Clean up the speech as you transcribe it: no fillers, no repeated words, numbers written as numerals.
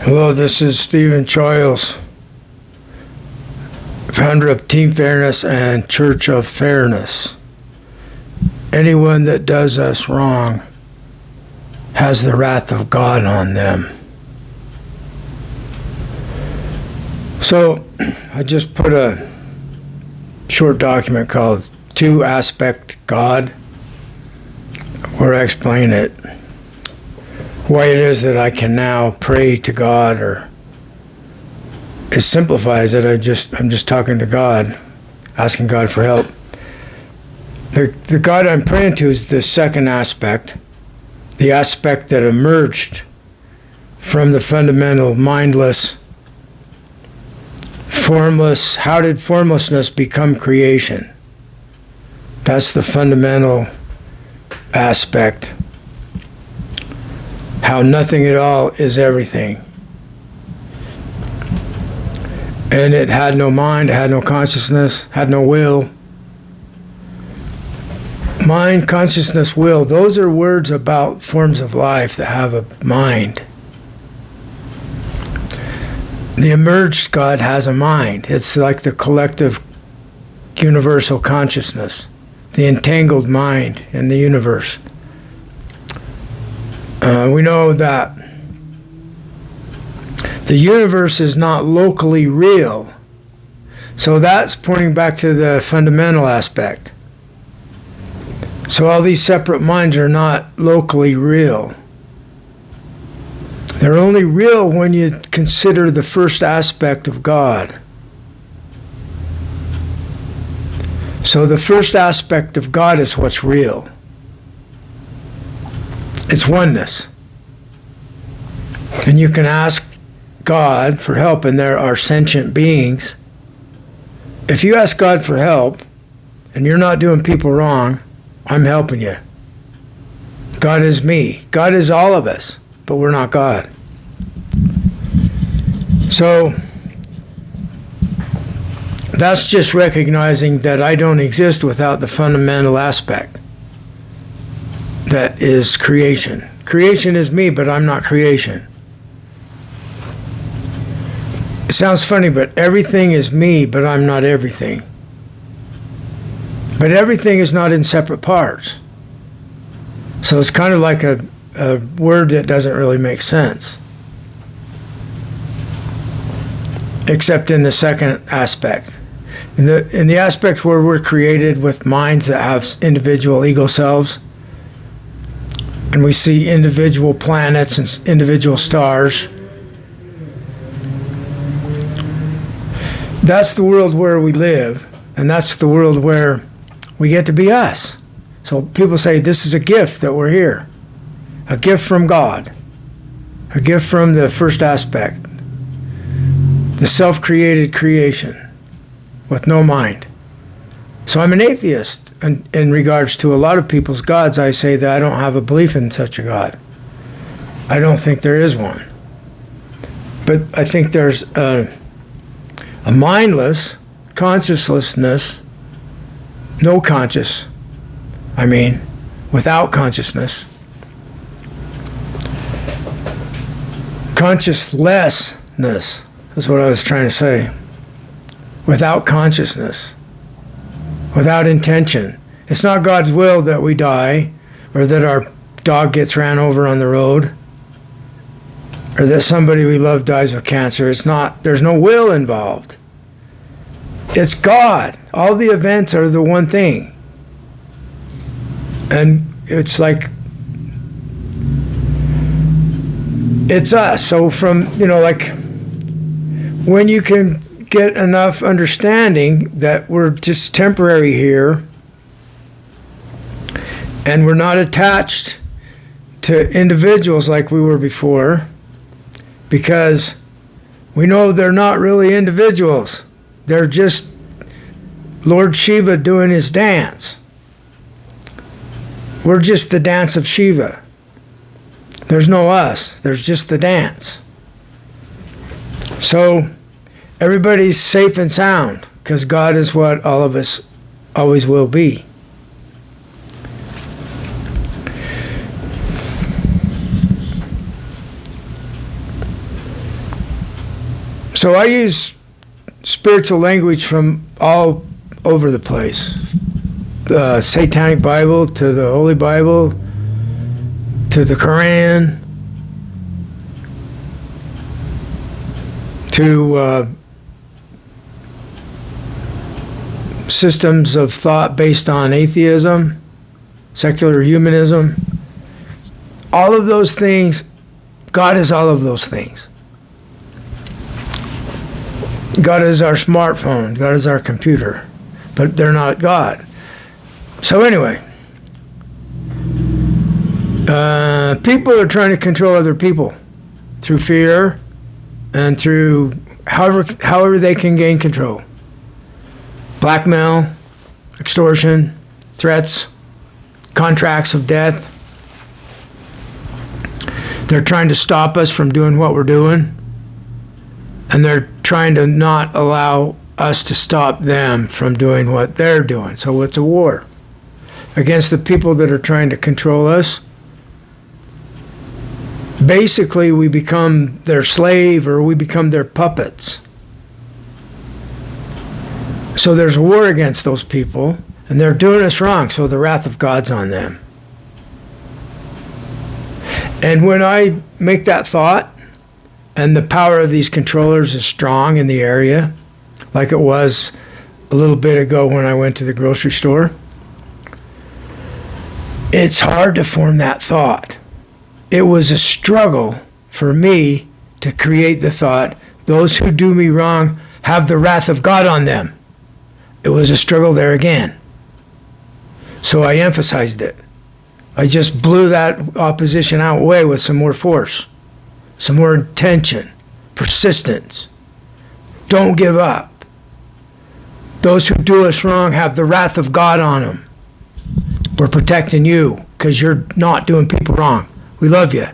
Hello, this is Stephen Choiles, founder of Team Fairness and Church of Fairness. Anyone that does us wrong has the wrath of God on them. So I just put a short document called Two Aspect God, where I explain it. Why it is that I can now pray to God, or it simplifies it. I'm just talking to God, asking God for help. The God I'm praying to is the second aspect, the aspect that emerged from the fundamental mindless, formless. How did formlessness become creation? That's the fundamental aspect. How nothing at all is everything. And it had no mind, it had no consciousness, had no will. Mind, consciousness, will, those are words about forms of life that have a mind. The emerged God has a mind. It's like the collective universal consciousness, the entangled mind in the universe. We know that the universe is not locally real. So that's pointing back to the fundamental aspect. So all these separate minds are not locally real. They're only real when you consider the first aspect of God. So the first aspect of God is what's real. It's oneness. And you can ask God for help, and there are sentient beings. If you ask God for help, and you're not doing people wrong, I'm helping you. God is me. God is all of us, but we're not God. So that's just recognizing that I don't exist without the fundamental aspect. That is creation. Creation is me, but I'm not creation. It sounds funny, but everything is me, but I'm not everything. But everything is not in separate parts. So it's kind of like a word that doesn't really make sense. Except in the second aspect. In the aspect where we're created with minds that have individual ego selves, and we see individual planets and individual stars. That's the world where we live, and that's the world where we get to be us. So people say this is a gift that we're here. A gift from God. A gift from the first aspect. The self-created creation with no mind. So I'm an atheist in regards to a lot of people's gods. I say that I don't have a belief in such a God. I don't think there is one. But I think there's a mindless consciouslessness, without consciousness. Consciouslessness is what I was trying to say. Without consciousness. Without intention. It's not God's will that we die, or that our dog gets ran over on the road, or that somebody we love dies of cancer. It's not. There's no will involved. It's God. All the events are the one thing. And it's like, it's us. So when you can get enough understanding that we're just temporary here, and we're not attached to individuals like we were before, because we know they're not really individuals. They're just Lord Shiva doing his dance. We're just the dance of Shiva. There's no us. There's just the dance. So everybody's safe and sound, because God is what all of us always will be. So I use spiritual language from all over the place. The Satanic Bible to the Holy Bible to the Quran to systems of thought based on atheism, secular humanism. All of those things, God is all of those things. God is our smartphone. God is our computer. But they're not God. So anyway, people are trying to control other people through fear and through however they can gain control. Blackmail, extortion, threats, contracts of death. They're trying to stop us from doing what we're doing. And they're trying to not allow us to stop them from doing what they're doing. So it's a war against the people that are trying to control us. Basically, we become their slave or we become their puppets. So there's a war against those people, and they're doing us wrong, so the wrath of God's on them. And when I make that thought, and the power of these controllers is strong in the area, like it was a little bit ago when I went to the grocery store, it's hard to form that thought. It was a struggle for me to create the thought, those who do me wrong have the wrath of God on them. It was a struggle there again. So I emphasized it. I just blew that opposition out way with some more force. Some more intention, persistence. Don't give up. Those who do us wrong have the wrath of God on them. We're protecting you because you're not doing people wrong. We love you.